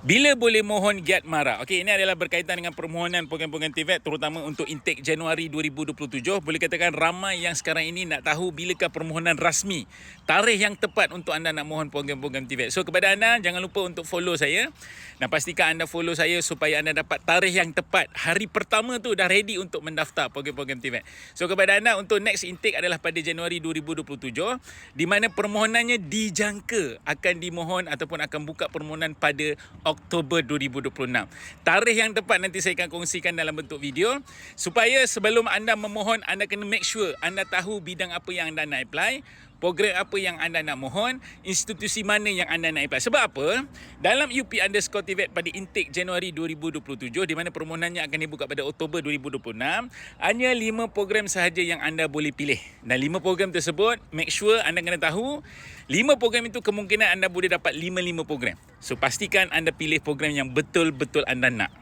Bila boleh mohon giat mara? Okey, ini adalah berkaitan dengan permohonan program-program TVET terutama untuk intake Januari 2027. Boleh katakan ramai yang sekarang ini nak tahu bilakah permohonan rasmi, tarikh yang tepat untuk anda nak mohon program-program TVET. So kepada anda, jangan lupa untuk follow saya dan pastikan anda follow saya supaya anda dapat tarikh yang tepat. Hari pertama tu dah ready untuk mendaftar program-program TVET. So kepada anda, untuk next intake adalah pada Januari 2027 di mana permohonannya dijangka akan dimohon ataupun akan buka permohonan pada Oktober 2026. Tarikh yang tepat nanti saya akan kongsikan dalam bentuk video supaya sebelum anda memohon, anda kena make sure anda tahu bidang apa yang anda nak apply, program apa yang anda nak mohon, institusi mana yang anda nak apply. Sebab apa? Dalam UP_TVET pada intake Januari 2027 di mana permohonannya akan dibuka pada Oktober 2026, hanya 5 program sahaja yang anda boleh pilih. Dan 5 program tersebut, make sure anda kena tahu 5 program itu kemungkinan anda boleh dapat 5 program. So pastikan anda pilih program yang betul-betul anda nak.